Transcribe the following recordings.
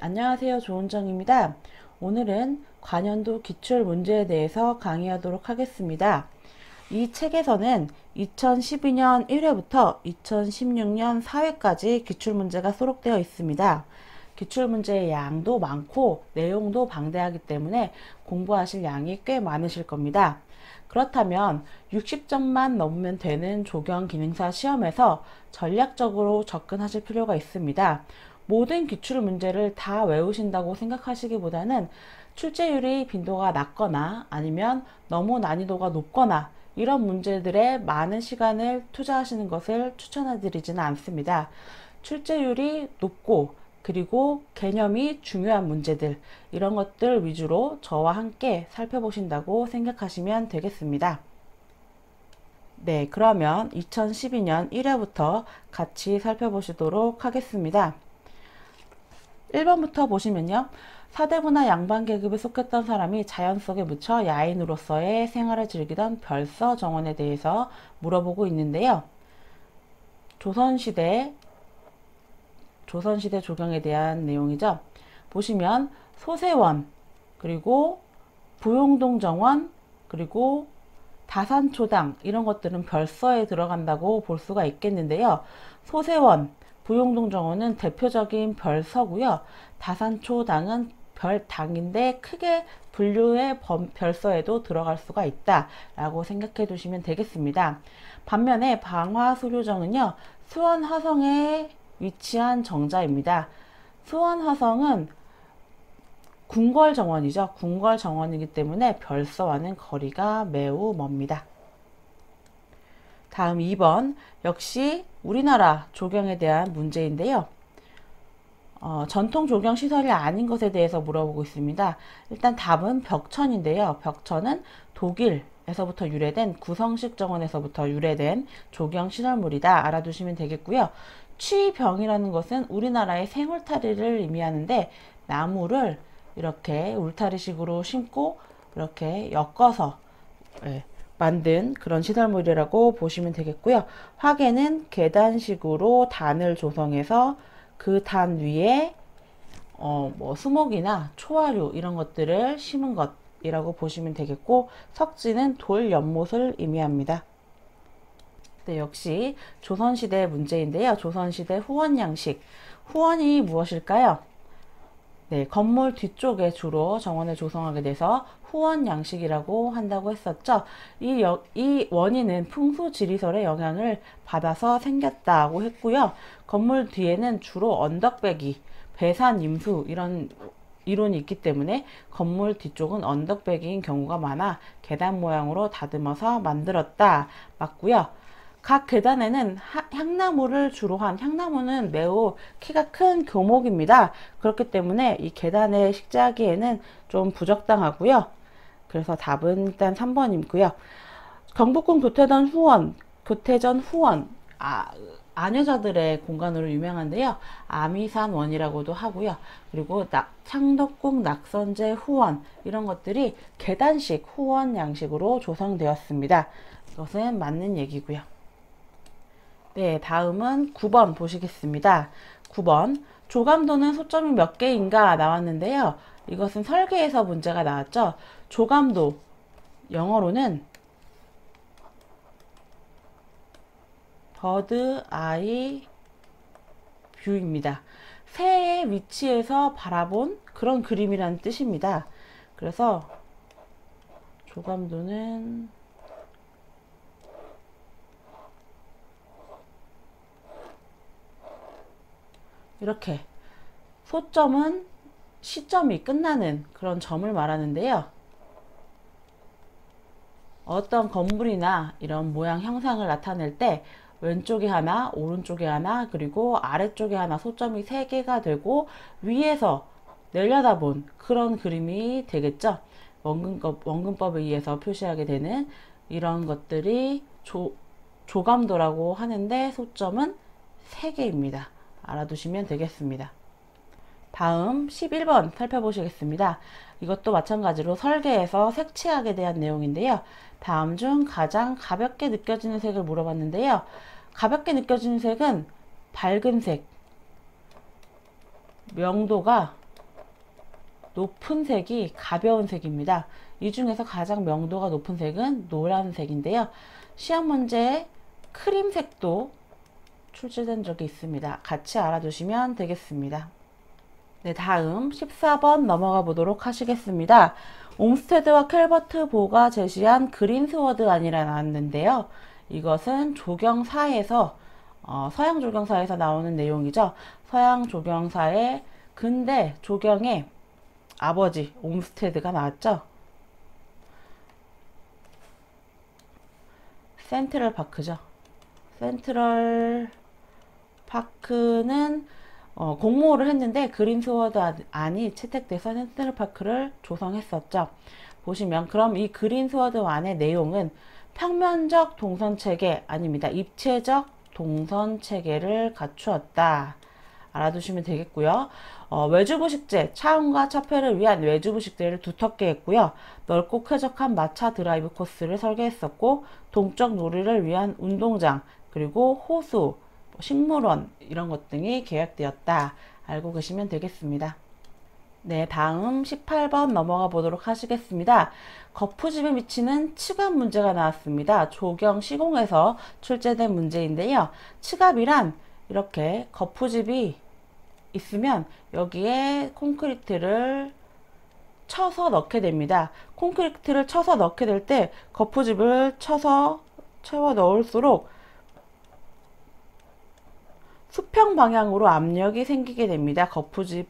안녕하세요. 조은정입니다. 오늘은 관연도 기출 문제에 대해서 강의하도록 하겠습니다. 이 책에서는 2012년 1회부터 2016년 4회까지 기출문제가 수록되어 있습니다. 기출문제의 양도 많고 내용도 방대하기 때문에 공부하실 양이 꽤 많으실 겁니다. 그렇다면 60점만 넘으면 되는 조경기능사 시험에서 전략적으로 접근하실 필요가 있습니다. 모든 기출 문제를 다 외우신다고 생각하시기보다는 출제율이 빈도가 낮거나 아니면 너무 난이도가 높거나 이런 문제들에 많은 시간을 투자하시는 것을 추천해 드리지는 않습니다. 출제율이 높고 그리고 개념이 중요한 문제들, 이런 것들 위주로 저와 함께 살펴보신다고 생각하시면 되겠습니다. 네, 그러면 2012년 1회부터 같이 살펴보시도록 하겠습니다. 1번부터 보시면요. 사대부나 양반계급에 속했던 사람이 자연 속에 묻혀 야인으로서의 생활을 즐기던 별서 정원에 대해서 물어보고 있는데요. 조선시대 조경에 대한 내용이죠. 보시면 소세원, 그리고 부용동 정원, 그리고 다산초당, 이런 것들은 별서에 들어간다고 볼 수가 있겠는데요. 소세원, 부용동 정원은 대표적인 별서고요. 다산초당은 별당인데 크게 분류의 별서에도 들어갈 수가 있다라고 생각해 두시면 되겠습니다. 반면에 방화수료정은요, 수원화성에 위치한 정자입니다. 수원화성은 궁궐정원이죠. 궁궐정원이기 때문에 별서와는 거리가 매우 멉니다. 다음 2번, 역시 우리나라 조경에 대한 문제인데요. 전통 조경 시설이 아닌 것에 대해서 물어보고 있습니다. 일단 답은 벽천인데요. 벽천은 독일에서부터 유래된 구성식 정원에서부터 유래된 조경 시설물이다. 알아두시면 되겠고요. 취병이라는 것은 우리나라의 생울타리를 의미하는데, 나무를 이렇게 울타리식으로 심고 이렇게 엮어서 만든 그런 시설물이라고 보시면 되겠고요. 화개는 계단식으로 단을 조성해서 그 단 위에 수목이나 초화류 이런 것들을 심은 것이라고 보시면 되겠고, 석지는 돌 연못을 의미합니다. 네, 역시 조선시대 문제인데요. 조선시대 후원 양식. 후원이 무엇일까요? 네, 건물 뒤쪽에 주로 정원을 조성하게 돼서 후원 양식이라고 한다고 했었죠. 이 원인은 풍수지리설의 영향을 받아서 생겼다고 했고요. 건물 뒤에는 주로 언덕배기, 배산임수 이런 이론이 있기 때문에 건물 뒤쪽은 언덕배기인 경우가 많아 계단 모양으로 다듬어서 만들었다. 맞고요. 각 계단에는 향나무를 주로 한, 향나무는 매우 키가 큰 교목입니다. 그렇기 때문에 이 계단에 식재하기에는 좀 부적당하고요. 그래서 답은 일단 3번이고요. 경복궁 교태전 후원, 아녀자들의 공간으로 유명한데요. 아미산원이라고도 하고요. 그리고 창덕궁 낙선제 후원, 이런 것들이 계단식 후원 양식으로 조성되었습니다. 이것은 맞는 얘기고요. 네, 다음은 9번 보시겠습니다. 9번, 조감도는 소점이 몇 개인가 나왔는데요. 이것은 설계에서 문제가 나왔죠. 조감도, 영어로는 버드 아이 뷰입니다. 새의 위치에서 바라본 그런 그림이라는 뜻입니다. 그래서 조감도는 이렇게, 소점은 시점이 끝나는 그런 점을 말하는데요. 어떤 건물이나 이런 모양 형상을 나타낼 때 왼쪽에 하나, 오른쪽에 하나, 그리고 아래쪽에 하나, 소점이 3개가 되고 위에서 내려다본 그런 그림이 되겠죠. 원근법에 의해서 표시하게 되는 이런 것들이 조감도라고 하는데, 소점은 3개입니다. 알아두시면 되겠습니다. 다음 11번 살펴보시겠습니다. 이것도 마찬가지로 설계에서 색채학에 대한 내용인데요. 다음 중 가장 가볍게 느껴지는 색을 물어봤는데요. 가볍게 느껴지는 색은 밝은 색, 명도가 높은 색이 가벼운 색입니다. 이 중에서 가장 명도가 높은 색은 노란색인데요. 시험 문제에 크림색도 출제된 적이 있습니다. 같이 알아두시면 되겠습니다. 네, 다음 14번 넘어가 보도록 하시겠습니다. 옴스테드와 캘버트 보가 제시한 그린스워드 안이라 나왔는데요. 이것은 조경사에서 서양 조경사에서 나오는 내용이죠. 서양 조경사의 근대 조경의 아버지 옴스테드가 나왔죠. 센트럴 파크죠. 센트럴 파크는 공모를 했는데 그린스워드 안이 채택돼서 센트럴 파크를 조성했었죠. 보시면 그럼 이 그린스워드 안의 내용은 평면적 동선 체계 아닙니다. 입체적 동선 체계를 갖추었다. 알아두시면 되겠고요. 외주부식재, 차운과 차폐를 위한 외주부식재를 두텁게 했고요. 넓고 쾌적한 마차 드라이브 코스를 설계했었고 동적 놀이를 위한 운동장, 그리고 호수, 식물원 이런 것 등이 계획되었다. 알고 계시면 되겠습니다. 네, 다음 18번 넘어가 보도록 하시겠습니다. 거푸집에 미치는 츠갑 문제가 나왔습니다. 조경 시공에서 출제된 문제인데요. 츠갑이란 이렇게 거푸집이 있으면 여기에 콘크리트를 쳐서 넣게 됩니다. 콘크리트를 쳐서 넣게 될 때 거푸집을 쳐서 채워 넣을수록 수평 방향으로 압력이 생기게 됩니다. 거푸집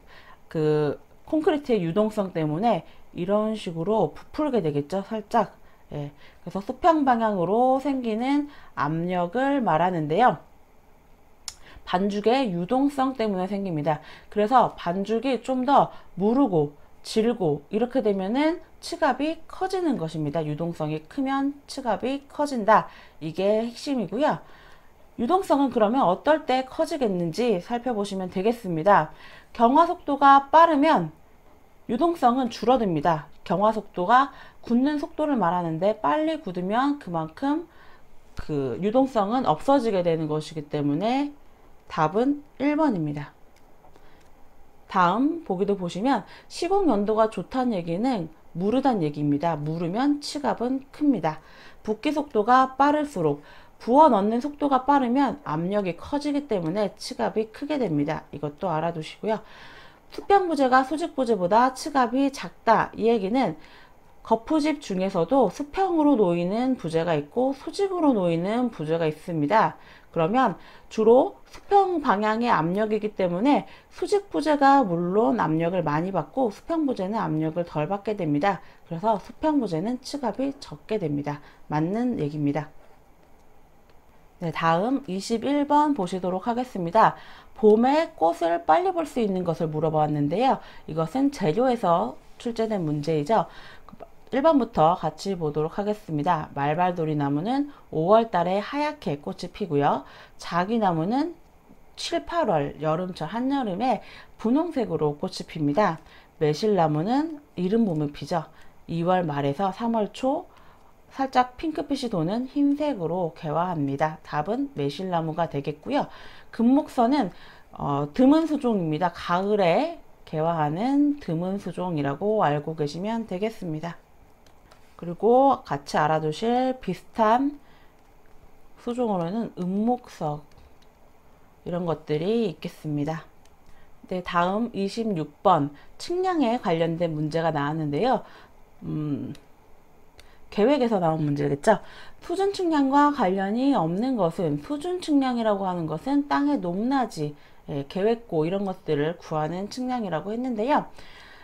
콘크리트의 유동성 때문에 이런 식으로 부풀게 되겠죠. 살짝. 예. 그래서 수평 방향으로 생기는 압력을 말하는데요. 반죽의 유동성 때문에 생깁니다. 그래서 반죽이 좀 더 무르고 질고 이렇게 되면은 츠갑이 커지는 것입니다. 유동성이 크면 츠갑이 커진다. 이게 핵심이고요. 유동성은 그러면 어떨 때 커지겠는지 살펴보시면 되겠습니다. 경화 속도가 빠르면 유동성은 줄어듭니다. 경화 속도가 굳는 속도를 말하는데 빨리 굳으면 그만큼 유동성은 없어지게 되는 것이기 때문에 답은 1번입니다. 다음 보기도 보시면 시공 연도가 좋다는 얘기는 무르다는 얘기입니다. 무르면 츠갑은 큽니다. 붓기 속도가 빠를수록 부어 넣는 속도가 빠르면 압력이 커지기 때문에 츠갑이 크게 됩니다. 이것도 알아두시고요. 수평 부재가 수직 부재보다 츠갑이 작다. 이 얘기는 거푸집 중에서도 수평으로 놓이는 부재가 있고 수직으로 놓이는 부재가 있습니다. 그러면 주로 수평 방향의 압력이기 때문에 수직 부재가 물론 압력을 많이 받고 수평 부재는 압력을 덜 받게 됩니다. 그래서 수평 부재는 츠갑이 적게 됩니다. 맞는 얘기입니다. 네, 다음 21번 보시도록 하겠습니다. 봄에 꽃을 빨리 볼 수 있는 것을 물어봤는데요. 이것은 재료에서 출제된 문제이죠. 1번부터 같이 보도록 하겠습니다. 말발도리 나무는 5월 달에 하얗게 꽃이 피고요. 자기나무는 7, 8월 여름철 한여름에 분홍색으로 꽃이 핍니다. 매실나무는 이른 봄에 피죠. 2월 말에서 3월 초 살짝 핑크빛이 도는 흰색으로 개화합니다. 답은 매실나무가 되겠고요. 금목선은 드문 수종입니다. 가을에 개화하는 드문 수종이라고 알고 계시면 되겠습니다. 그리고 같이 알아두실 비슷한 수종으로는 은목석 이런 것들이 있겠습니다. 네, 다음 26번 측량에 관련된 문제가 나왔는데요. 계획에서 나온 문제겠죠. 수준 측량과 관련이 없는 것은, 수준 측량이라고 하는 것은 땅의 높낮이, 계획고 이런 것들을 구하는 측량이라고 했는데요.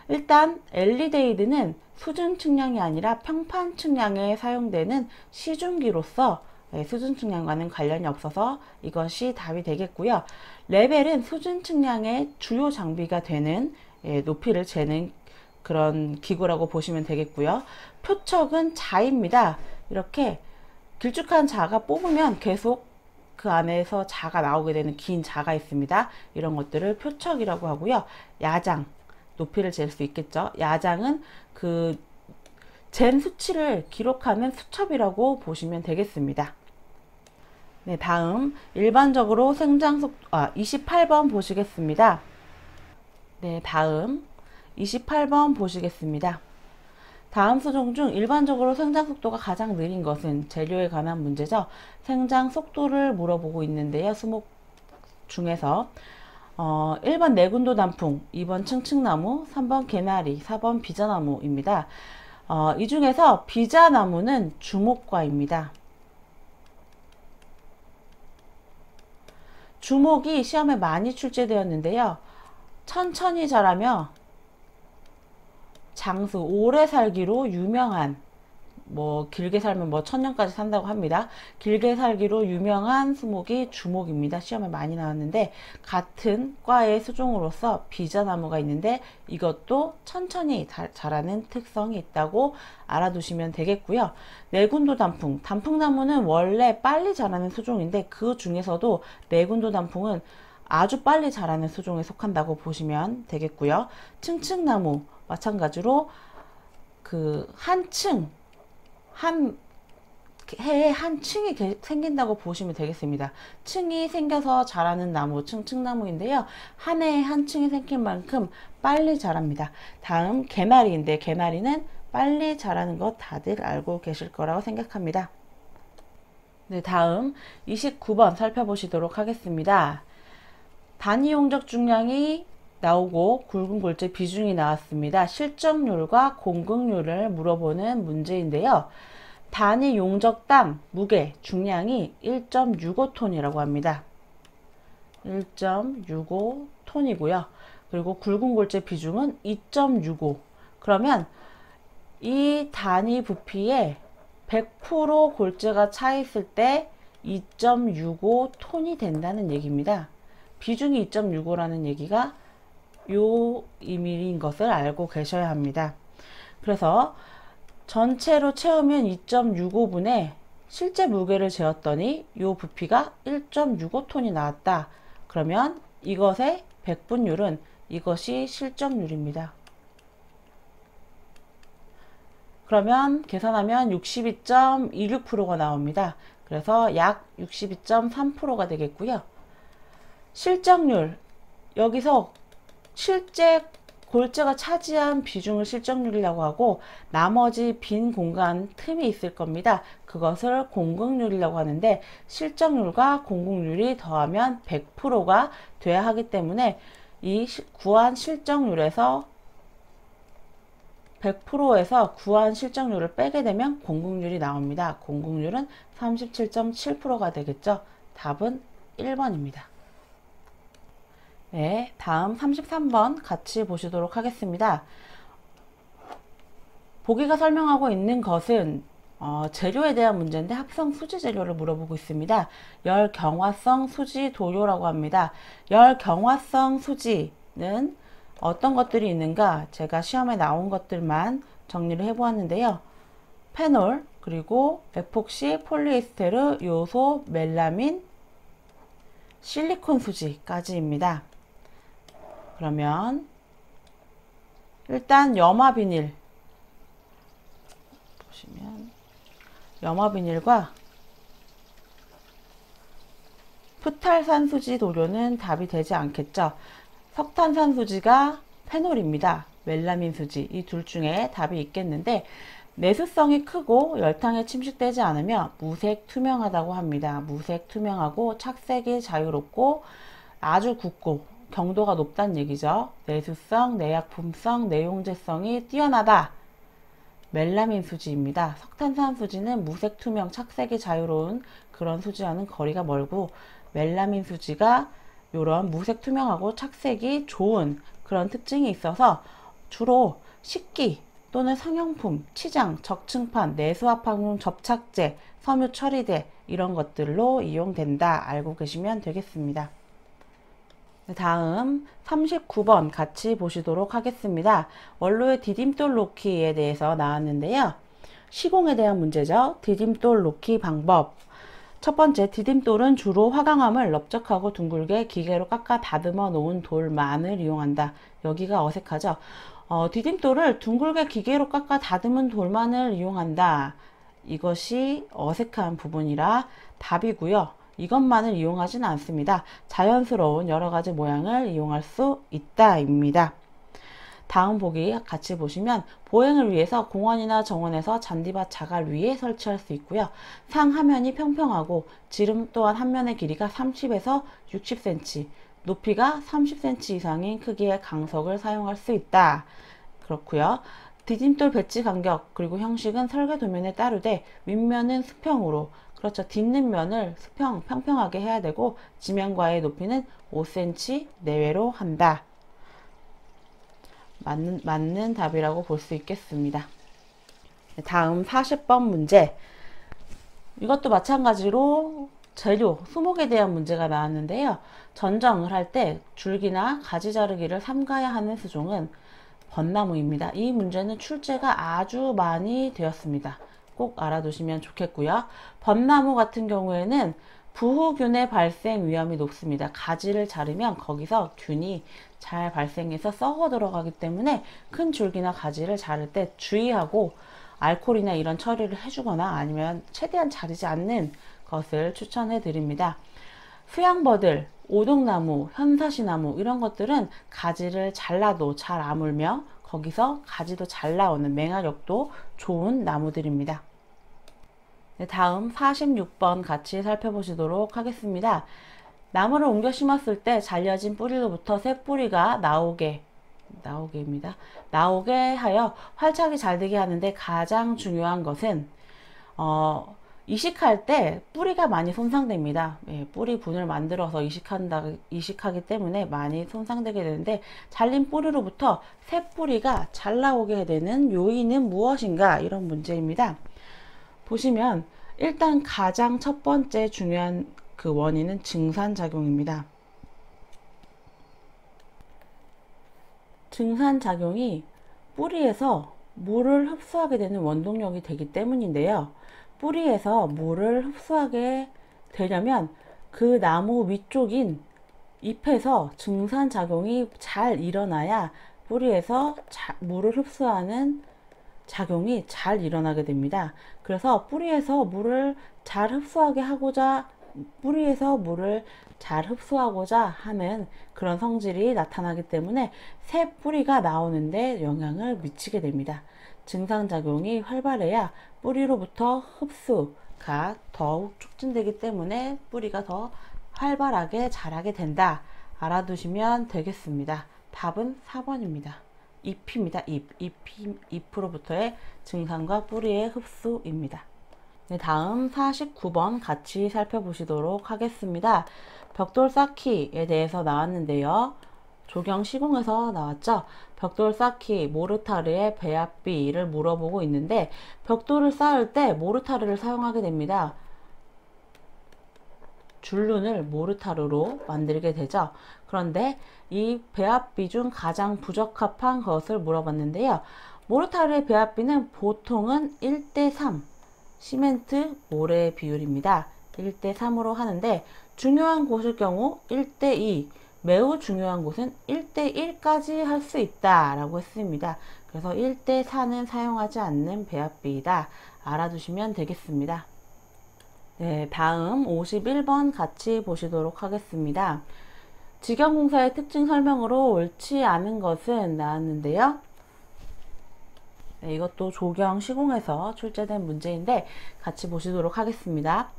일단 엘리데이드는 수준 측량이 아니라 평판 측량에 사용되는 시중기로서 수준 측량과는 관련이 없어서 이것이 답이 되겠고요. 레벨은 수준 측량의 주요 장비가 되는 높이를 재는 그런 기구라고 보시면 되겠고요. 표척은 자입니다. 이렇게 길쭉한 자가 뽑으면 계속 그 안에서 자가 나오게 되는 긴 자가 있습니다. 이런 것들을 표척이라고 하고요. 야장, 높이를 잴 수 있겠죠. 야장은 잰 수치를 기록하는 수첩이라고 보시면 되겠습니다. 네, 다음 일반적으로 생장 속도 28번 보시겠습니다. 네, 다음 28번 보시겠습니다. 다음 수종 중 일반적으로 생장 속도가 가장 느린 것은 재료에 관한 문제죠. 생장 속도를 물어보고 있는데요. 수목 중에서 1번 내군도 단풍, 2번 층층나무, 3번 개나리, 4번 비자나무입니다. 이 중에서 비자나무는 주목과입니다. 주목이 시험에 많이 출제되었는데요. 천천히 자라며 장수, 오래 살기로 유명한, 길게 살면 1000년까지 산다고 합니다. 길게 살기로 유명한 수목이 주목입니다. 시험에 많이 나왔는데, 같은 과의 수종으로서 비자나무가 있는데, 이것도 천천히 자라는 특성이 있다고 알아두시면 되겠고요. 내군도 단풍, 단풍나무는 원래 빨리 자라는 수종인데, 그 중에서도 내군도 단풍은 아주 빨리 자라는 수종에 속한다고 보시면 되겠고요. 층층나무, 마찬가지로 한 해에 한 층이 생긴다고 보시면 되겠습니다. 층이 생겨서 자라는 나무, 층층나무인데요. 한 해에 한 층이 생긴 만큼 빨리 자랍니다. 다음 개나리인데, 개나리는 빨리 자라는 것 다들 알고 계실 거라고 생각합니다. 네, 다음 29번 살펴보시도록 하겠습니다. 단위 용적 중량이 나오고 굵은 골재 비중이 나왔습니다. 실적률과 공급률을 물어보는 문제인데요. 단위 용적당 무게, 중량이 1.65톤이라고 합니다. 1.65톤이고요. 그리고 굵은 골재 비중은 2.65. 그러면 이 단위 부피에 100% 골재가 차 있을 때 2.65톤이 된다는 얘기입니다. 비중이 2.65라는 얘기가 요 의미인 것을 알고 계셔야 합니다. 그래서 전체로 채우면 2.65분에 실제 무게를 재었더니 요 부피가 1.65톤이 나왔다. 그러면 이것의 백분율은 이것이 실적률입니다. 그러면 계산하면 62.26%가 나옵니다. 그래서 약 62.3%가 되겠고요. 실적률, 여기서 실제 골재가 차지한 비중을 실적률이라고 하고, 나머지 빈 공간 틈이 있을 겁니다. 그것을 공급률이라고 하는데, 실적률과 공급률이 더하면 100%가 돼야 하기 때문에 이 구한 실적률에서 100%에서 구한 실적률을 빼게 되면 공급률이 나옵니다. 공급률은 37.7%가 되겠죠. 답은 1번입니다. 네, 다음 33번 같이 보시도록 하겠습니다. 보기가 설명하고 있는 것은 재료에 대한 문제인데, 합성 수지 재료를 물어보고 있습니다. 열경화성 수지 도료라고 합니다. 열경화성 수지는 어떤 것들이 있는가, 제가 시험에 나온 것들만 정리를 해보았는데요. 페놀, 그리고 에폭시, 폴리에스테르, 요소, 멜라민, 실리콘 수지까지입니다. 그러면 일단 염화비닐 보시면, 염화비닐과 프탈산수지 도료는 답이 되지 않겠죠. 석탄산수지가 페놀입니다. 멜라민 수지, 이 둘 중에 답이 있겠는데, 내수성이 크고 열탕에 침식되지 않으면 무색 투명하다고 합니다. 무색 투명하고 착색이 자유롭고 아주 굵고 경도가 높다는 얘기죠. 내수성, 내약품성, 내용제성이 뛰어나다. 멜라민 수지입니다. 석탄산 수지는 무색 투명, 착색이 자유로운 그런 수지와는 거리가 멀고, 멜라민 수지가 이런 무색 투명하고 착색이 좋은 그런 특징이 있어서 주로 식기 또는 성형품, 치장, 적층판, 내수화학품 접착제, 섬유 처리제 이런 것들로 이용된다. 알고 계시면 되겠습니다. 다음 39번 같이 보시도록 하겠습니다. 원로의 디딤돌 놓기에 대해서 나왔는데요. 시공에 대한 문제죠. 디딤돌 놓기 방법. 첫 번째, 디딤돌은 주로 화강암을 넓적하고 둥글게 기계로 깎아 다듬어 놓은 돌만을 이용한다. 여기가 어색하죠. 디딤돌을 둥글게 기계로 깎아 다듬은 돌만을 이용한다. 이것이 어색한 부분이라 답이고요. 이것만을 이용하지는 않습니다. 자연스러운 여러 가지 모양을 이용할 수 있다 입니다. 다음 보기 같이 보시면 보행을 위해서 공원이나 정원에서 잔디밭 자갈 위에 설치할 수 있고요. 상 하면이 평평하고 지름 또한 한 면의 길이가 30에서 60cm, 높이가 30cm 이상인 크기의 강석을 사용할 수 있다. 그렇고요. 디딤돌 배치 간격 그리고 형식은 설계 도면에 따르되 윗면은 수평으로, 그렇죠. 딛는 면을 평평하게 해야 되고 지면과의 높이는 5cm 내외로 한다. 맞는 답이라고 볼 수 있겠습니다. 다음 40번 문제. 이것도 마찬가지로 재료, 수목에 대한 문제가 나왔는데요. 전정을 할 때 줄기나 가지 자르기를 삼가야 하는 수종은 벚나무입니다. 이 문제는 출제가 아주 많이 되었습니다. 꼭 알아두시면 좋겠고요. 벚나무 같은 경우에는 부후균의 발생 위험이 높습니다. 가지를 자르면 거기서 균이 잘 발생해서 썩어 들어가기 때문에 큰 줄기나 가지를 자를 때 주의하고 알코올이나 이런 처리를 해주거나 아니면 최대한 자르지 않는 것을 추천해 드립니다. 수양버들, 오동나무, 현사시나무 이런 것들은 가지를 잘라도 잘 아물며 거기서 가지도 잘 나오는 맹활력도 좋은 나무들입니다. 네, 다음 46번 같이 살펴보시도록 하겠습니다. 나무를 옮겨 심었을 때 잘려진 뿌리로부터 새 뿌리가 나오게입니다. 나오게 하여 활착이 잘 되게 하는데 가장 중요한 것은 이식할 때 뿌리가 많이 손상됩니다. 예, 뿌리 분을 만들어서 이식하기 때문에 많이 손상되게 되는데 잘린 뿌리로부터 새 뿌리가 잘 나오게 되는 요인은 무엇인가? 이런 문제입니다. 보시면 일단 가장 첫 번째 중요한 그 원인은 증산작용입니다. 증산작용이 뿌리에서 물을 흡수하게 되는 원동력이 되기 때문인데요. 뿌리에서 물을 흡수하게 되려면 그 나무 위쪽인 잎에서 증산작용이 잘 일어나야 뿌리에서 물을 흡수하는 작용이 잘 일어나게 됩니다. 그래서 뿌리에서 물을 잘 흡수하고자 하는 그런 성질이 나타나기 때문에 새 뿌리가 나오는데 영향을 미치게 됩니다. 증상작용이 활발해야 뿌리로부터 흡수가 더욱 촉진되기 때문에 뿌리가 더 활발하게 자라게 된다. 알아두시면 되겠습니다. 답은 4번입니다. 잎입니다. 잎으로부터의 증산과 뿌리의 흡수입니다. 네, 다음 49번 같이 살펴보시도록 하겠습니다. 벽돌 쌓기에 대해서 나왔는데요. 조경 시공에서 나왔죠. 벽돌 쌓기 모르타르의 배합비를 물어보고 있는데 벽돌을 쌓을 때 모르타르를 사용하게 됩니다. 줄눈을 모르타르로 만들게 되죠. 그런데 이 배합비 중 가장 부적합한 것을 물어봤는데요. 모르타르의 배합비는 보통은 1대3 시멘트 모래 비율입니다. 1대3으로 하는데 중요한 곳일 경우 1대2, 매우 중요한 곳은 1대1까지 할 수 있다 라고 했습니다. 그래서 1대4는 사용하지 않는 배합비이다. 알아두시면 되겠습니다. 네, 다음 51번 같이 보시도록 하겠습니다. 직영공사의 특징 설명으로 옳지 않은 것은 나왔는데요. 네, 이것도 조경 시공에서 출제된 문제인데 같이 보시도록 하겠습니다.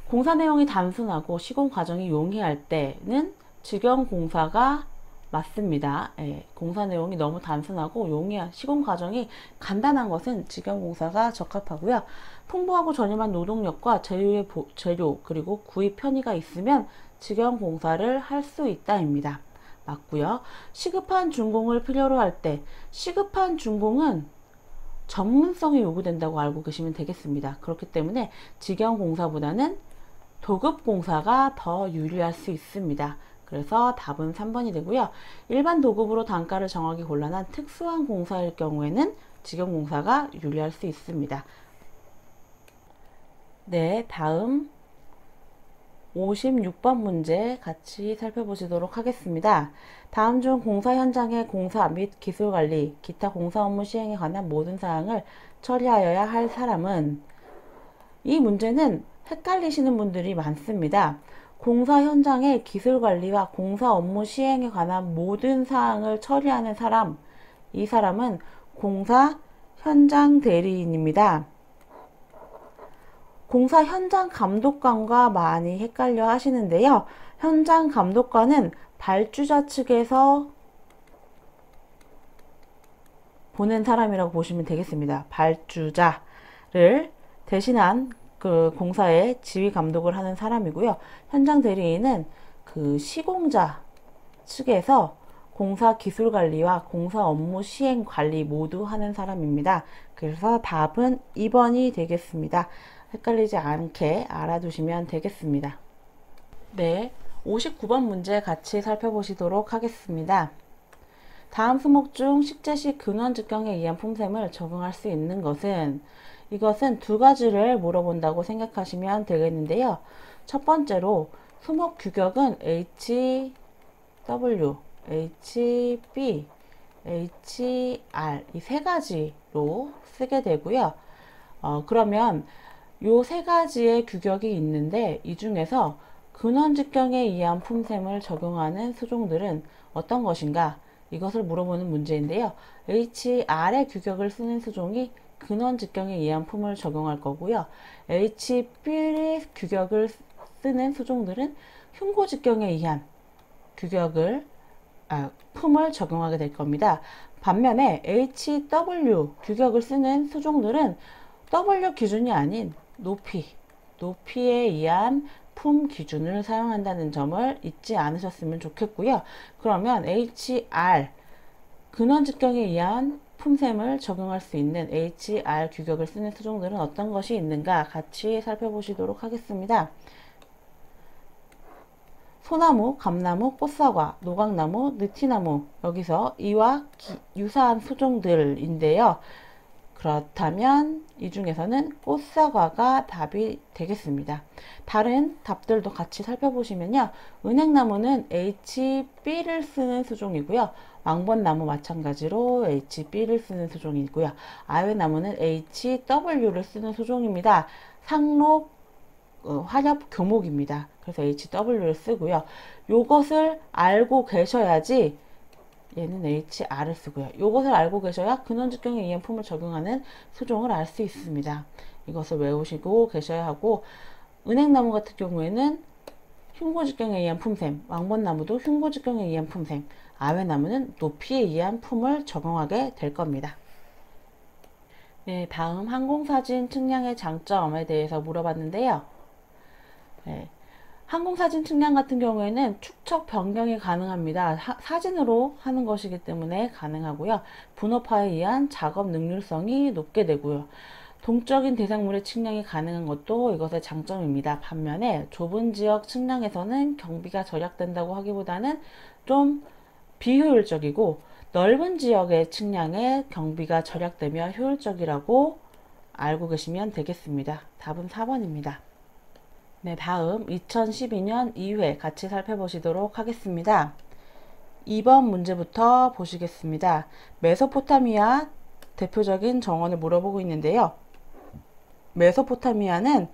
공사 내용이 단순하고 시공 과정이 용이할 때는 직영공사가 맞습니다. 예, 공사 내용이 너무 단순하고 용이한 시공 과정이 간단한 것은 직영공사가 적합하고요. 풍부하고 저렴한 노동력과 재료 그리고 구입 편의가 있으면 직영공사를 할 수 있다입니다. 맞고요. 시급한 준공을 필요로 할 때 시급한 준공은 전문성이 요구된다고 알고 계시면 되겠습니다. 그렇기 때문에 직영공사보다는 도급공사가 더 유리할 수 있습니다. 그래서 답은 3번이 되고요. 일반 도급으로 단가를 정하기 곤란한 특수한 공사일 경우에는 직영공사가 유리할 수 있습니다. 네, 다음 56번 문제 같이 살펴보시도록 하겠습니다. 다음 중 공사 현장의 공사 및 기술관리, 기타 공사 업무 시행에 관한 모든 사항을 처리하여야 할 사람은, 이 문제는 헷갈리시는 분들이 많습니다. 공사 현장의 기술관리와 공사 업무 시행에 관한 모든 사항을 처리하는 사람, 이 사람은 공사 현장 대리인입니다. 공사 현장 감독관과 많이 헷갈려 하시는데요. 현장 감독관은 발주자 측에서 보낸 사람이라고 보시면 되겠습니다. 발주자를 대신한 그 공사의 지휘 감독을 하는 사람이고요. 현장 대리인은 그 시공자 측에서 공사 기술 관리와 공사 업무 시행 관리 모두 하는 사람입니다. 그래서 답은 2번이 되겠습니다. 헷갈리지 않게 알아두시면 되겠습니다. 네, 59번 문제 같이 살펴보시도록 하겠습니다. 다음 수목 중 식재시 근원직경에 의한 품셈을 적용할 수 있는 것은, 이것은 두 가지를 물어본다고 생각하시면 되겠는데요. 첫 번째로 수목 규격은 HW, HB, HR 이 세 가지로 쓰게 되고요. 그러면 요 세 가지의 규격이 있는데 이 중에서 근원직경에 의한 품셈을 적용하는 수종들은 어떤 것인가? 이것을 물어보는 문제인데요. HR의 규격을 쓰는 수종이 근원직경에 의한 품을 적용할 거고요. HB의 규격을 쓰는 수종들은 흉고직경에 의한 품을 적용하게 될 겁니다. 반면에 HW 규격을 쓰는 수종들은 W 기준이 아닌 높이에 의한 품 기준을 사용한다는 점을 잊지 않으셨으면 좋겠고요. 그러면 HR 근원직경에 의한 품셈을 적용할 수 있는 HR 규격을 쓰는 수종들은 어떤 것이 있는가 같이 살펴보시도록 하겠습니다. 소나무, 감나무, 꽃사과, 노각나무, 느티나무, 여기서 이와 유사한 수종들인데요. 그렇다면 이 중에서는 꽃사과가 답이 되겠습니다. 다른 답들도 같이 살펴보시면요. 은행나무는 HB를 쓰는 수종이고요. 왕벚나무 마찬가지로 HB를 쓰는 수종이고요. 아회나무는 HW를 쓰는 수종입니다. 상록, 화렵, 교목입니다. 그래서 HW를 쓰고요. 요것을 알고 계셔야지 얘는 HR을 쓰고요. 이것을 알고 계셔야 근원직경에 의한 품을 적용하는 수종을 알 수 있습니다. 이것을 외우시고 계셔야 하고, 은행나무 같은 경우에는 흉고직경에 의한 품셈, 왕벚나무도 흉고직경에 의한 품셈, 아회나무는 높이에 의한 품을 적용하게 될 겁니다. 네, 다음 항공사진 측량의 장점에 대해서 물어봤는데요. 네, 항공사진 측량 같은 경우에는 축척 변경이 가능합니다. 사진으로 하는 것이기 때문에 가능하고요. 분업화에 의한 작업 능률성이 높게 되고요. 동적인 대상물의 측량이 가능한 것도 이것의 장점입니다. 반면에 좁은 지역 측량에서는 경비가 절약된다고 하기보다는 좀 비효율적이고, 넓은 지역의 측량에 경비가 절약되며 효율적이라고 알고 계시면 되겠습니다. 답은 4번입니다. 네, 다음 2012년 2회 같이 살펴보시도록 하겠습니다. 2번 문제부터 보시겠습니다. 메소포타미아 대표적인 정원을 물어보고 있는데요. 메소포타미아는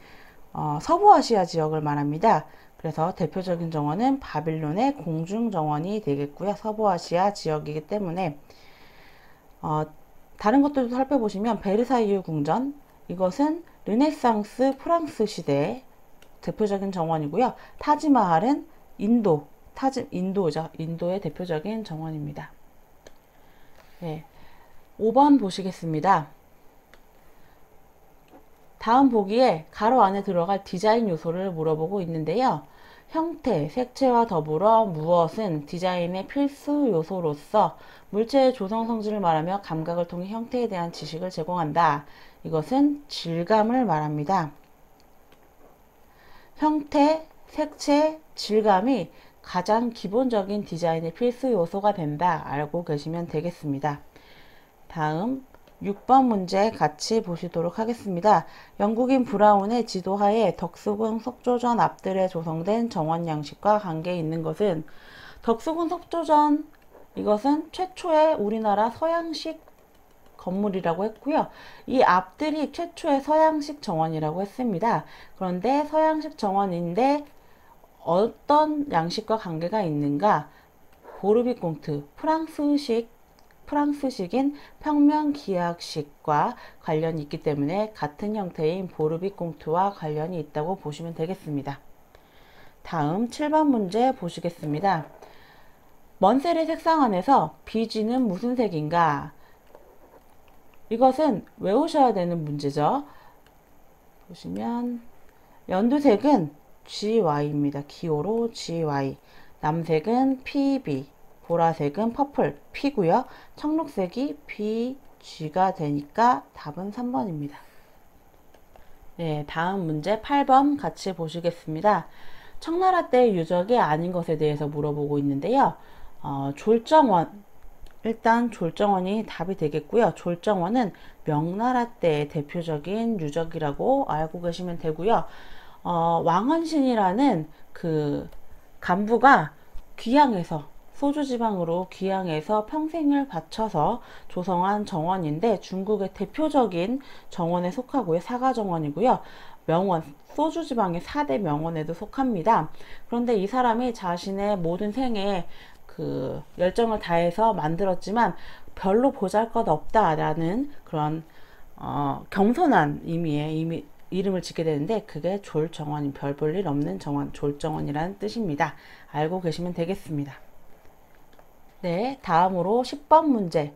서부아시아 지역을 말합니다. 그래서 대표적인 정원은 바빌론의 공중정원이 되겠고요. 서부아시아 지역이기 때문에 다른 것들도 살펴보시면 베르사유 궁전, 이것은 르네상스 프랑스 시대 대표적인 정원이고요. 타지마할은 인도의 대표적인 정원입니다. 네, 5번 보시겠습니다. 다음 보기에 가로 안에 들어갈 디자인 요소를 물어보고 있는데요. 형태, 색채와 더불어 무엇은 디자인의 필수 요소로서 물체의 조성 성질을 말하며 감각을 통해 형태에 대한 지식을 제공한다. 이것은 질감을 말합니다. 형태, 색채, 질감이 가장 기본적인 디자인의 필수 요소가 된다. 알고 계시면 되겠습니다. 다음 6번 문제 같이 보시도록 하겠습니다. 영국인 브라운의 지도하에 덕수궁 석조전 앞들에 조성된 정원 양식과 관계 있는 것은, 덕수궁 석조전, 이것은 최초의 우리나라 서양식 건물이라고 했고요. 이 앞들이 최초의 서양식 정원이라고 했습니다. 그런데 서양식 정원인데 어떤 양식과 관계가 있는가? 보르비공트, 프랑스식인 평면기하식과 관련이 있기 때문에 같은 형태인 보르빅 공투와 관련이 있다고 보시면 되겠습니다. 다음 7번 문제 보시겠습니다. 먼셀의 색상 안에서 BG는 무슨 색인가? 이것은 외우셔야 되는 문제죠. 보시면 연두색은 GY입니다. 기호로 GY. 남색은 PB. 보라색은 퍼플 P고요. 청록색이 BG가 되니까 답은 3번입니다. 네, 다음 문제 8번 같이 보시겠습니다. 청나라 때 유적이 아닌 것에 대해서 물어보고 있는데요. 졸정원, 일단 졸정원이 답이 되겠고요. 졸정원은 명나라 때의 대표적인 유적이라고 알고 계시면 되고요. 왕헌신이라는 그 간부가 귀양에서 소주지방으로 귀양해서 평생을 바쳐서 조성한 정원인데 중국의 대표적인 정원에 속하고요. 사가정원이고요. 명원, 소주지방의 4대 명원에도 속합니다. 그런데 이 사람이 자신의 모든 생에 그 열정을 다해서 만들었지만 별로 보잘것없다라는 그런 겸손한 의미의 이름을 짓게 되는데 그게 졸정원, 별 볼 일 없는 정원, 졸정원이라는 뜻입니다. 알고 계시면 되겠습니다. 네, 다음으로 10번 문제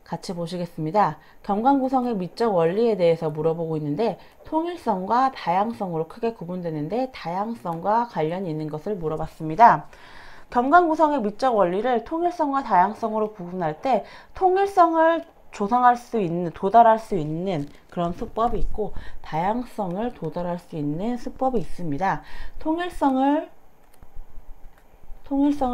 같이 보시겠습니다. 경관구성의 미적 원리에 대해서 물어보고 있는데 통일성과 다양성으로 크게 구분되는데 다양성과 관련이 있는 것을 물어봤습니다. 경관구성의 미적 원리를 통일성과 다양성으로 구분할 때 통일성을 조성할 수 있는, 도달할 수 있는 그런 수법이 있고 다양성을 도달할 수 있는 수법이 있습니다. 통일성을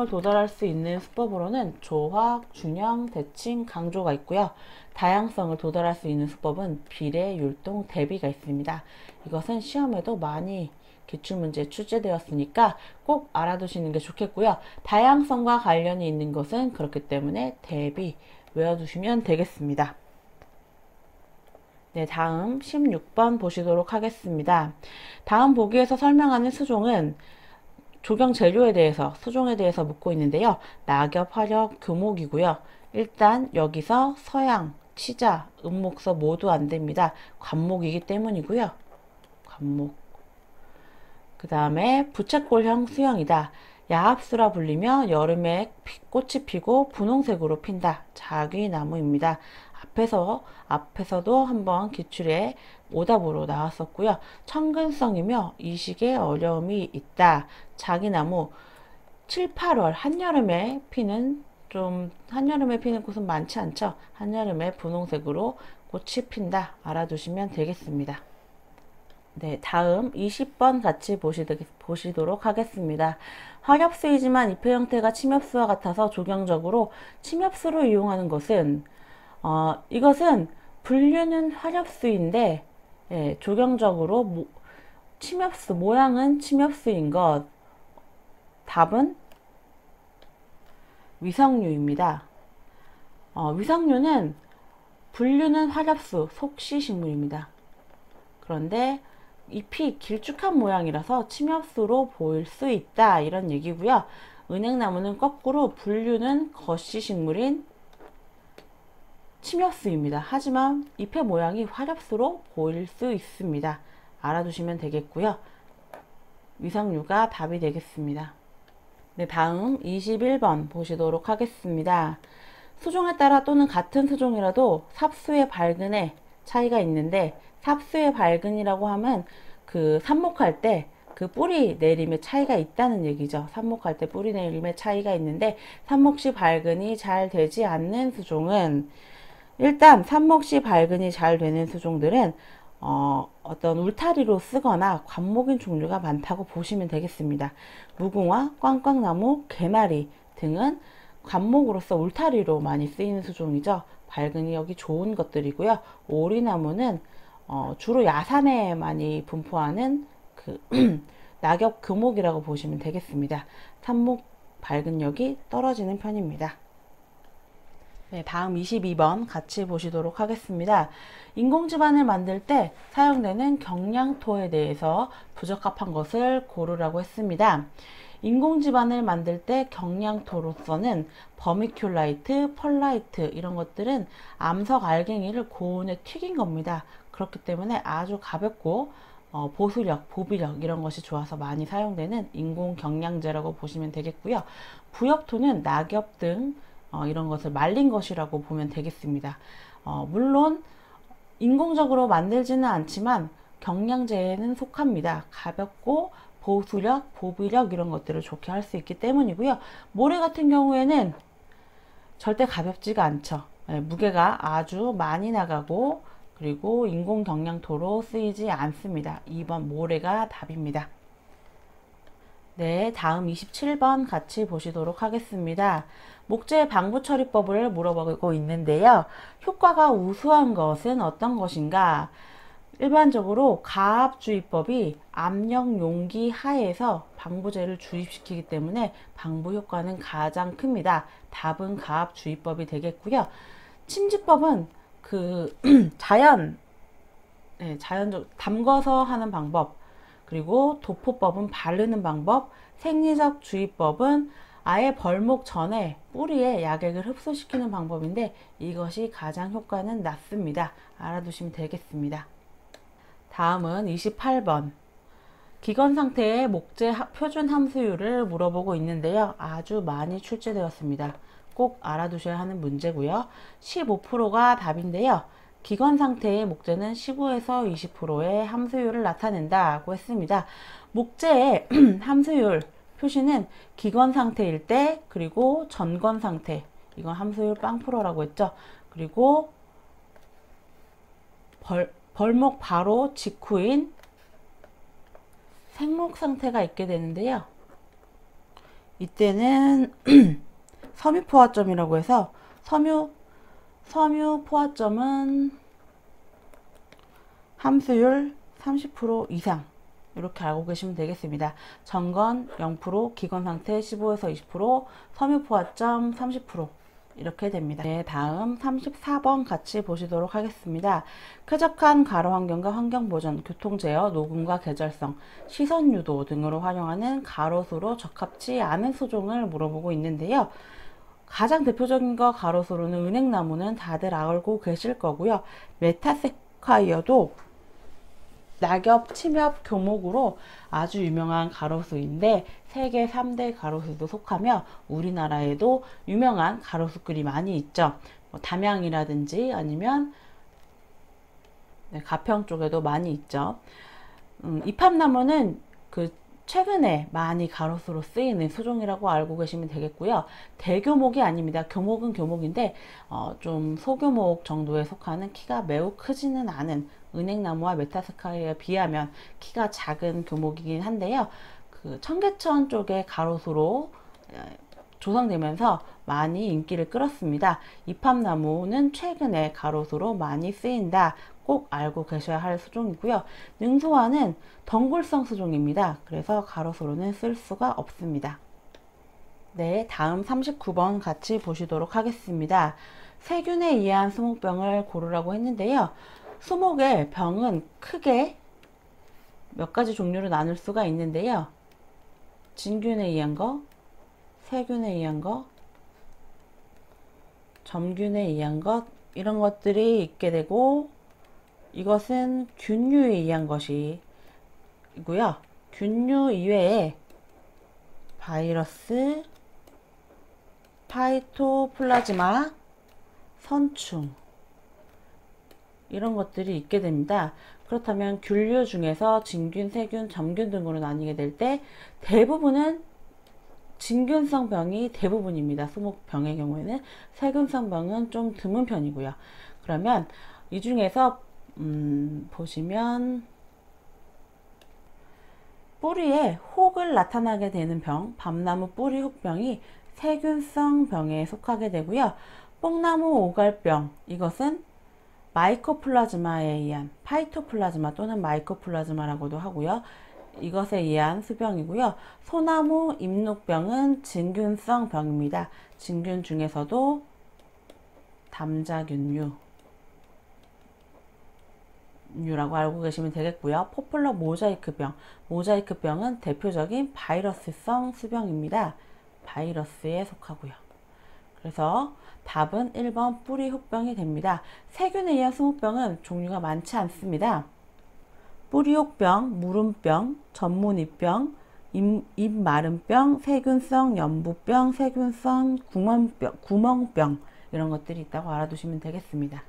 도달할 수 있는 수법으로는 조화, 균형, 대칭, 강조가 있고요. 다양성을 도달할 수 있는 수법은 비례, 율동, 대비가 있습니다. 이것은 시험에도 많이 기출문제에 출제되었으니까 꼭 알아두시는 게 좋겠고요. 다양성과 관련이 있는 것은 그렇기 때문에 대비 외워두시면 되겠습니다. 네, 다음 16번 보시도록 하겠습니다. 다음 보기에서 설명하는 수종은 조경 재료에 대해서, 수종에 대해서 묻고 있는데요. 낙엽, 화력, 교목이고요. 일단 여기서 서양, 치자, 음목서 모두 안 됩니다. 관목이기 때문이고요. 관목. 그 다음에 부채꼴형 수형이다. 야합수라 불리며 여름에 꽃이 피고 분홍색으로 핀다. 자귀나무입니다. 앞에서도 한번 기출에 오답으로 나왔었고요. 천근성이며 이식에 어려움이 있다. 자귀나무 7, 8월 한여름에 피는 곳은 많지 않죠. 한여름에 분홍색으로 꽃이 핀다. 알아두시면 되겠습니다. 네, 다음 20번 같이 보시도록 하겠습니다. 화렵수이지만 잎의 형태가 침엽수와 같아서 조경적으로 침엽수로 이용하는 것은 이것은 분류는 화렵수인데 조경적으로 침엽수, 모양은 침엽수인 것. 답은 위성류입니다. 위성류는 분류는 화렵수, 속시식물입니다. 그런데 잎이 길쭉한 모양이라서 침엽수로 보일 수 있다 이런 얘기고요. 은행나무는 거꾸로 분류는 거시식물인 침엽수입니다. 하지만 잎의 모양이 화렵수로 보일 수 있습니다. 알아두시면 되겠고요. 위성류가 답이 되겠습니다. 네, 다음 21번 보시도록 하겠습니다. 수종에 따라 또는 같은 수종이라도 삽수의 발근에 차이가 있는데 삽수의 발근이라고 하면 그 삽목할 때 그 뿌리 내림의 차이가 있다는 얘기죠. 삽목할 때 뿌리 내림의 차이가 있는데 삽목 시 발근이 잘 되지 않는 수종은 일단 삽목 시 발근이 잘 되는 수종들은 어떤 울타리로 쓰거나 관목인 종류가 많다고 보시면 되겠습니다. 무궁화, 꽝꽝나무, 개나리 등은 관목으로서 울타리로 많이 쓰이는 수종이죠. 발근이 여기 좋은 것들이고요. 오리나무는 주로 야산에 많이 분포하는 그 낙엽 금옥이라고 보시면 되겠습니다. 삽목 발근력이 떨어지는 편입니다. 네, 다음 22번 같이 보시도록 하겠습니다. 인공지반을 만들 때 사용되는 경량토에 대해서 부적합한 것을 고르라고 했습니다. 인공지반을 만들 때 경량토로서는 버미큘라이트, 펄라이트 이런 것들은 암석 알갱이를 고온에 튀긴 겁니다. 그렇기 때문에 아주 가볍고 보수력, 보비력 이런 것이 좋아서 많이 사용되는 인공 경량제라고 보시면 되겠고요. 부엽토는 낙엽 등 이런 것을 말린 것이라고 보면 되겠습니다. 물론 인공적으로 만들지는 않지만 경량제에는 속합니다. 가볍고 보수력, 보비력 이런 것들을 좋게 할 수 있기 때문이고요. 모래 같은 경우에는 절대 가볍지가 않죠. 무게가 아주 많이 나가고 그리고 인공 경량토로 쓰이지 않습니다. 2번 모래가 답입니다. 네, 다음 27번 같이 보시도록 하겠습니다. 목재 방부 처리법을 물어보고 있는데요. 효과가 우수한 것은 어떤 것인가? 일반적으로 가압주입법이 압력 용기 하에서 방부제를 주입시키기 때문에 방부 효과는 가장 큽니다. 답은 가압주입법이 되겠고요. 침지법은 자연적 담궈서 하는 방법, 그리고 도포법은 바르는 방법, 생리적 주입법은 아예 벌목 전에 뿌리에 약액을 흡수시키는 방법인데 이것이 가장 효과는 낮습니다. 알아두시면 되겠습니다. 다음은 28번. 기건 상태의 목재 표준 함수율을 물어보고 있는데요. 아주 많이 출제되었습니다. 꼭 알아두셔야 하는 문제고요. 15%가 답인데요. 기건 상태의 목재는 15에서 20%의 함수율을 나타낸다고 했습니다. 목재의 함수율 표시는 기건 상태일 때, 그리고 전건 상태, 이건 함수율 0%라고 했죠. 그리고 벌목 바로 직후인 생목 상태가 있게 되는데요. 이때는 섬유 포화점이라고 해서 섬유 포화점은 함수율 30% 이상 이렇게 알고 계시면 되겠습니다. 전건 0%, 기건 상태 15에서 20%, 섬유 포화점 30% 이렇게 됩니다. 네, 다음 34번 같이 보시도록 하겠습니다. 쾌적한 가로 환경과 환경 보전, 교통 제어, 녹음과 계절성, 시선 유도 등으로 활용하는 가로수로 적합치 않은 수종을 물어보고 있는데요. 가장 대표적인 거 가로수로는 은행나무는 다들 알고 계실 거고요. 메타세콰이어도 낙엽, 침엽, 교목으로 아주 유명한 가로수인데 세계 3대 가로수도 속하며 우리나라에도 유명한 가로수길이 많이 있죠. 담양이라든지 아니면 가평 쪽에도 많이 있죠. 이팝나무는 최근에 많이 가로수로 쓰이는 수종이라고 알고 계시면 되겠고요. 대교목이 아닙니다. 교목은 교목인데 좀 소교목 정도에 속하는 키가 매우 크지는 않은 은행나무와 메타세콰이어에 비하면 키가 작은 교목이긴 한데요. 청계천 쪽에 가로수로 조성되면서 많이 인기를 끌었습니다. 이팝나무는 최근에 가로수로 많이 쓰인다. 꼭 알고 계셔야 할 수종이고요. 능소화는 덩굴성 수종입니다. 그래서 가로수로는 쓸 수가 없습니다. 네, 다음 39번 같이 보시도록 하겠습니다. 세균에 의한 수목병을 고르라고 했는데요. 수목의 병은 크게 몇 가지 종류로 나눌 수가 있는데요. 진균에 의한 거, 세균에 의한 거, 점균에 의한 것, 이런 것들이 있게 되고, 이것은 균류에 의한 것이고요. 균류 이외에 바이러스, 파이토플라즈마, 선충 이런 것들이 있게 됩니다. 그렇다면 균류 중에서 진균, 세균, 점균 등으로 나뉘게 될 때 대부분은 진균성 병이 대부분입니다. 수목병의 경우에는 세균성 병은 좀 드문 편이고요. 그러면 이 중에서 보시면 뿌리에 혹을 나타나게 되는 병, 밤나무 뿌리 혹병이 세균성 병에 속하게 되고요. 뽕나무 오갈병, 이것은 마이코플라즈마에 의한 파이토플라즈마 또는 마이코플라즈마라고도 하고요. 이것에 의한 수병이고요. 소나무 잎록병은 진균성 병입니다. 진균 중에서도 담자균류 라고 알고 계시면 되겠고요. 포플러 모자이크병. 모자이크병은 대표적인 바이러스성 수병입니다. 바이러스에 속하고요. 그래서 답은 1번 뿌리혹병이 됩니다. 세균에 의한 수모병은 종류가 많지 않습니다. 뿌리혹병, 무름병, 전문이병, 입마름병, 세균성 연부병, 세균성 구멍병 이런 것들이 있다고 알아두시면 되겠습니다.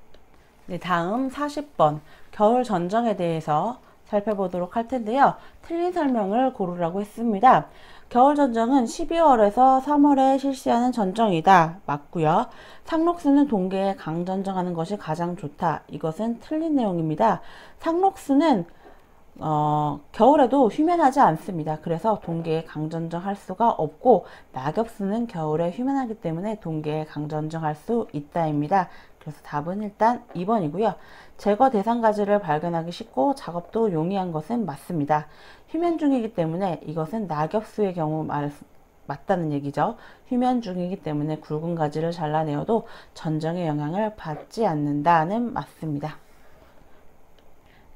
네, 다음 40번 겨울 전정에 대해서 살펴보도록 할 텐데요. 틀린 설명을 고르라고 했습니다. 겨울 전정은 12월에서 3월에 실시하는 전정이다. 맞고요. 상록수는 동계에 강전정하는 것이 가장 좋다. 이것은 틀린 내용입니다. 상록수는 겨울에도 휴면하지 않습니다. 그래서 동계에 강전정 할 수가 없고 낙엽수는 겨울에 휴면하기 때문에 동계에 강전정 할 수 있다입니다. 그래서 답은 일단 2번이고요. 제거 대상 가지를 발견하기 쉽고 작업도 용이한 것은 맞습니다. 휴면 중이기 때문에 이것은 낙엽수의 경우 맞다는 얘기죠. 휴면 중이기 때문에 굵은 가지를 잘라내어도 전정의 영향을 받지 않는다는 맞습니다.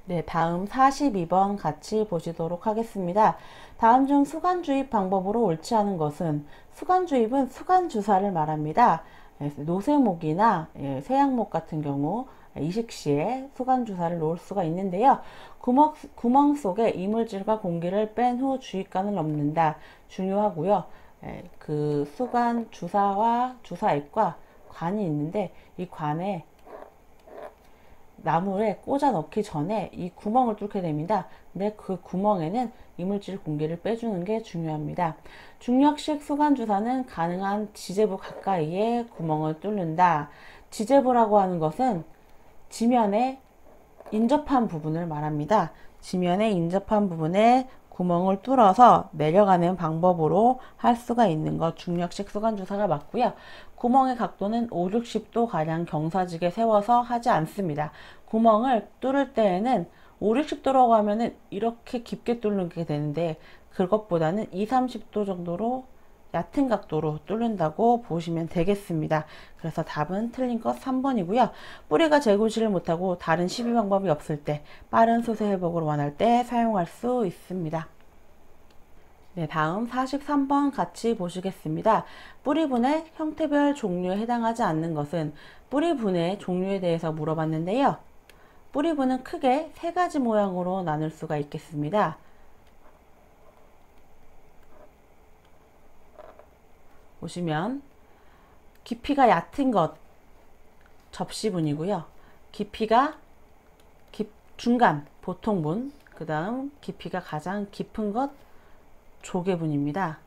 네, 다음 42번 같이 보시도록 하겠습니다. 다음 중 수간주입 방법으로 옳지 않은 것은 수간주입은 수간주사를 말합니다. 노쇠목이나 세양목 같은 경우 이식시에 수간주사를 놓을 수가 있는데요. 구멍 속에 이물질과 공기를 뺀 후 주입관을 넣는다. 중요하고요. 그 수간 주사와 주사액과 관이 있는데 이 관에 나무에 꽂아 넣기 전에 이 구멍을 뚫게 됩니다. 근데 그 구멍에는 이물질 공기를 빼주는 게 중요합니다. 중력식 수간주사는 가능한 지제부 가까이에 구멍을 뚫는다. 지제부라고 하는 것은 지면에 인접한 부분을 말합니다. 지면에 인접한 부분에 구멍을 뚫어서 내려가는 방법으로 할 수가 있는 것 중력식 수간주사가 맞고요. 구멍의 각도는 5, 60도 가량 경사지게 세워서 하지 않습니다. 구멍을 뚫을 때에는 5, 60도라고 하면은 이렇게 깊게 뚫게 되는데 그것보다는 2, 30도 정도로 얕은 각도로 뚫는다고 보시면 되겠습니다. 그래서 답은 틀린 것 3번이고요. 뿌리가 재구실을 못하고 다른 시비 방법이 없을 때 빠른 수세 회복을 원할 때 사용할 수 있습니다. 네, 다음 43번 같이 보시겠습니다. 뿌리분의 형태별 종류에 해당하지 않는 것은 뿌리분의 종류에 대해서 물어봤는데요. 뿌리분은 크게 세 가지 모양으로 나눌 수가 있겠습니다. 보시면 깊이가 얕은 것 접시분이고요. 깊이가 중간 보통분, 그 다음 깊이가 가장 깊은 것 조개분입니다.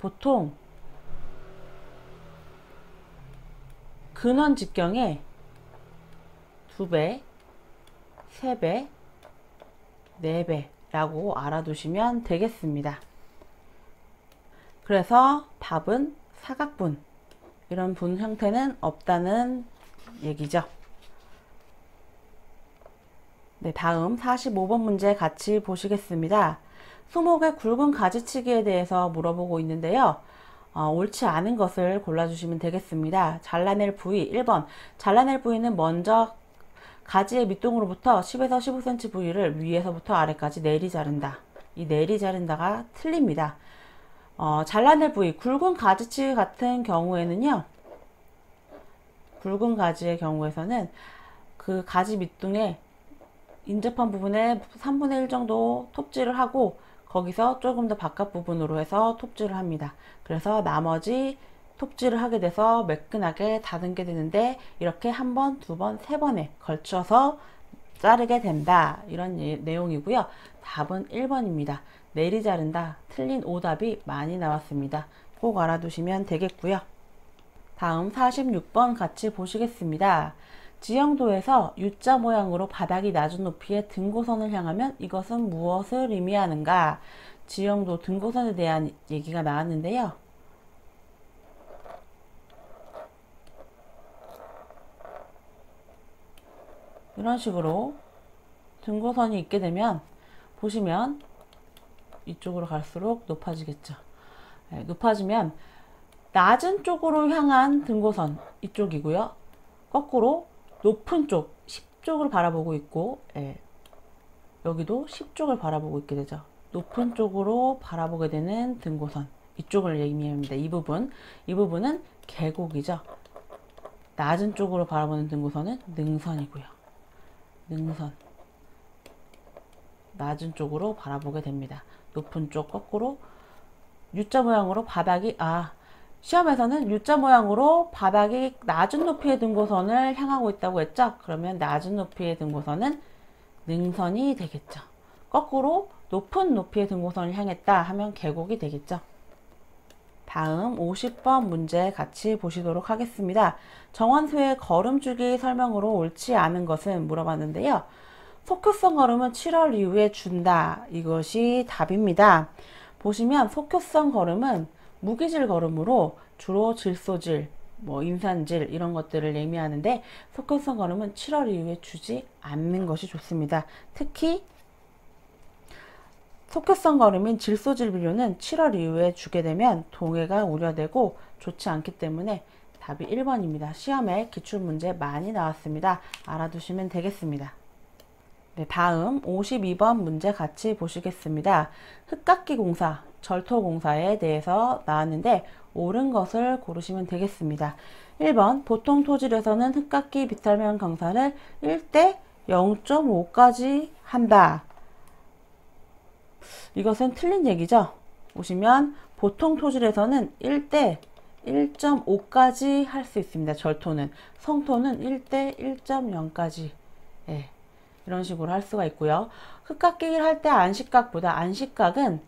보통 근원 직경에 2배, 3배, 4배 라고 알아두시면 되겠습니다. 그래서 답은 사각분, 이런 분 형태는 없다는 얘기죠. 네, 다음 45번 문제 같이 보시겠습니다. 수목의 굵은 가지치기에 대해서 물어보고 있는데요. 옳지 않은 것을 골라주시면 되겠습니다. 잘라낼 부위 1번. 잘라낼 부위는 먼저 가지의 밑동으로부터 10에서 15cm 부위를 위에서부터 아래까지 내리 자른다. 이 내리 자른다가 틀립니다. 잘라낼 부위 굵은 가지치기 같은 경우에는요. 굵은 가지의 경우에서는 그 가지 밑둥에 인접한 부분에 3분의 1 정도 톱질을 하고 거기서 조금 더 바깥 부분으로 해서 톱질을 합니다. 그래서 나머지 톱질을 하게 돼서 매끈하게 다듬게 되는데 이렇게 한 번, 두 번, 세 번에 걸쳐서 자르게 된다. 이런 내용이고요. 답은 1번입니다. 내리 자른다. 틀린 오답이 많이 나왔습니다. 꼭 알아두시면 되겠고요. 다음 46번 같이 보시겠습니다. 지형도에서 U자 모양으로 바닥이 낮은 높이의 등고선을 향하면 이것은 무엇을 의미하는가? 지형도 등고선에 대한 얘기가 나왔는데요. 이런 식으로 등고선이 있게 되면 보시면 이쪽으로 갈수록 높아지겠죠. 네, 높아지면 낮은 쪽으로 향한 등고선 이쪽이고요. 거꾸로 높은 쪽 10쪽을 바라보고 있고, 예, 여기도 10쪽을 바라보고 있게 되죠. 높은 쪽으로 바라보게 되는 등고선 이쪽을 의미합니다. 이 부분은 계곡이죠. 낮은 쪽으로 바라보는 등고선은 능선이고요. 능선, 낮은 쪽으로 바라보게 됩니다. 높은 쪽 거꾸로 U자 모양으로 바닥이, 시험에서는 U자 모양으로 바닥이 낮은 높이의 등고선을 향하고 있다고 했죠. 그러면 낮은 높이의 등고선은 능선이 되겠죠. 거꾸로 높은 높이의 등고선을 향했다 하면 계곡이 되겠죠. 다음 50번 문제 같이 보시도록 하겠습니다. 정원수의 걸음주기 설명으로 옳지 않은 것은 물어봤는데요. 속효성 걸음은 7월 이후에 준다. 이것이 답입니다. 보시면 속효성 걸음은 무기질 걸음으로 주로 질소질, 임산질 이런 것들을 의미하는데 속효성 걸음은 7월 이후에 주지 않는 것이 좋습니다. 특히 속효성 걸음인 질소질 비료는 7월 이후에 주게 되면 동해가 우려되고 좋지 않기 때문에 답이 1번입니다. 시험에 기출문제 많이 나왔습니다. 알아두시면 되겠습니다. 네, 다음 52번 문제 같이 보시겠습니다. 흙깎이 공사, 절토 공사에 대해서 나왔는데 옳은 것을 고르시면 되겠습니다. 1번 보통 토질에서는 흙깎이 비탈면 강사를 1대 0.5까지 한다. 이것은 틀린 얘기죠. 보시면 보통 토질에서는 1대 1.5까지 할 수 있습니다. 절토는. 성토는 1대 1.0까지. 예, 이런 식으로 할 수가 있고요. 흙깎이를 할 때 안식각보다, 안식각은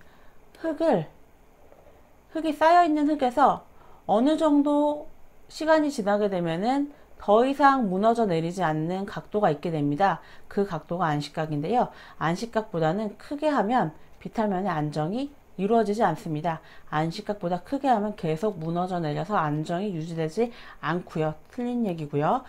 흙이 쌓여있는 흙에서 어느 정도 시간이 지나게 되면은 더 이상 무너져 내리지 않는 각도가 있게 됩니다. 그 각도가 안식각인데요. 안식각보다는 크게 하면 비탈면의 안정이 이루어지지 않습니다. 안식각보다 크게 하면 계속 무너져 내려서 안정이 유지되지 않고요. 틀린 얘기고요.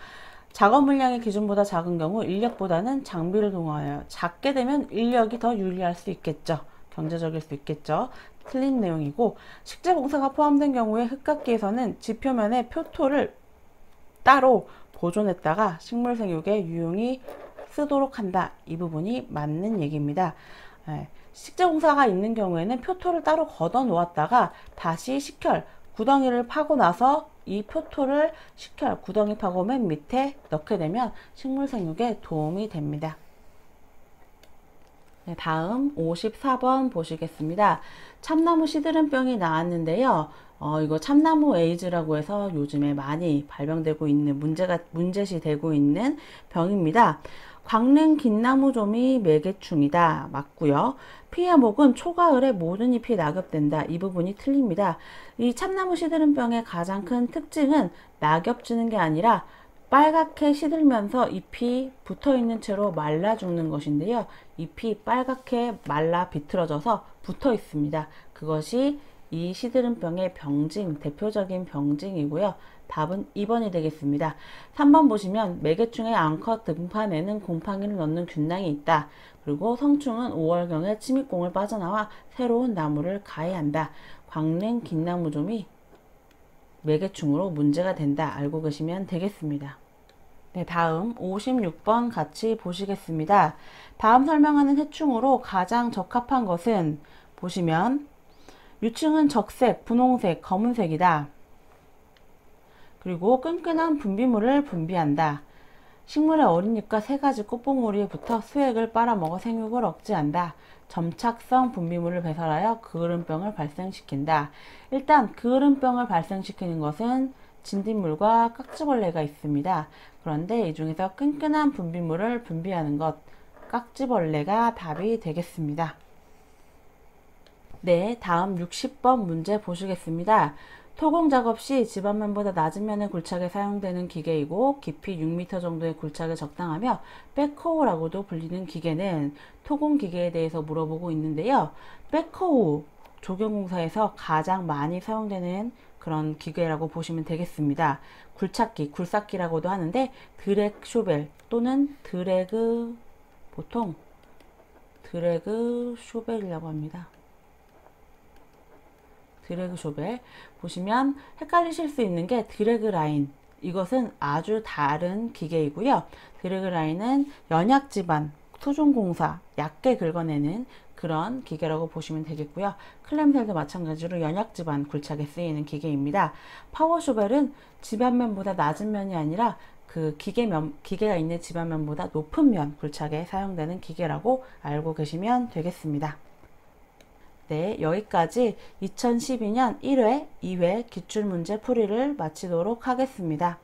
작업 물량의 기준보다 작은 경우 인력보다는 장비를 동원하여 작게 되면 인력이 더 유리할 수 있겠죠. 경제적일 수 있겠죠. 틀린 내용이고, 식재공사가 포함된 경우에 흙깎이에서는 지표면에 표토를 따로 보존했다가 식물생육에 유용히 쓰도록 한다. 이 부분이 맞는 얘기입니다. 식재공사가 있는 경우에는 표토를 따로 걷어 놓았다가 다시 식혈, 구덩이를 파고 나서 이 표토를 식혈, 구덩이 파고 맨 밑에 넣게 되면 식물생육에 도움이 됩니다. 네, 다음 54번 보시겠습니다. 참나무 시드름병이 나왔는데요. 이거 참나무 에이즈라고 해서 요즘에 많이 발병되고 있는 문제시 되고 있는 병입니다. 광릉 긴나무좀이 매개충이다. 맞고요. 피해 목은 초가을에 모든 잎이 낙엽된다. 이 부분이 틀립니다. 이 참나무 시드름병의 가장 큰 특징은 낙엽지는 게 아니라 빨갛게 시들면서 잎이 붙어있는 채로 말라 죽는 것인데요. 잎이 빨갛게 말라 비틀어져서 붙어 있습니다. 그것이 이 시드름병의 대표적인 병징이고요. 답은 2번이 되겠습니다. 3번 보시면 매개충의 암컷 등판에는 곰팡이를 넣는 균낭이 있다. 그리고 성충은 5월경에 침입공을 빠져나와 새로운 나무를 가해한다. 광릉 긴나무좀이 매개충으로 문제가 된다. 알고 계시면 되겠습니다. 네, 다음 56번 같이 보시겠습니다. 다음 설명하는 해충으로 가장 적합한 것은 보시면 유충은 적색, 분홍색, 검은색이다. 그리고 끈끈한 분비물을 분비한다. 식물의 어린 잎과 세 가지 꽃봉오리에 붙어 수액을 빨아먹어 생육을 억제한다. 점착성 분비물을 배설하여 그을음병을 발생시킨다. 일단 그을음병을 발생시키는 것은 진딧물과 깍지벌레가 있습니다. 그런데 이 중에서 끈끈한 분비물을 분비하는 것, 깍지벌레가 답이 되겠습니다. 네, 다음 60번 문제 보시겠습니다. 토공 작업 시 집안면보다 낮은 면의 굴착에 사용되는 기계이고 깊이 6m 정도의 굴착에 적당하며 백호우라고도 불리는 기계는 토공 기계에 대해서 물어보고 있는데요. 백호우 조경공사에서 가장 많이 사용되는 그런 기계라고 보시면 되겠습니다. 굴착기, 굴삭기라고도 하는데 드래그 쇼벨 또는 보통 드래그 쇼벨이라고 합니다. 드래그 쇼벨. 보시면 헷갈리실 수 있는 게 드래그 라인. 이것은 아주 다른 기계이고요. 드래그 라인은 연약 지반, 토종 공사, 얇게 긁어내는 그런 기계라고 보시면 되겠고요. 클램셀도 마찬가지로 연약 지반 굴착에 쓰이는 기계입니다. 파워 쇼벨은 지반면보다 낮은 면이 아니라 그 기계가 있는 지반면보다 높은 면 굴착에 사용되는 기계라고 알고 계시면 되겠습니다. 네, 여기까지 2012년 1회, 2회 기출문제 풀이를 마치도록 하겠습니다.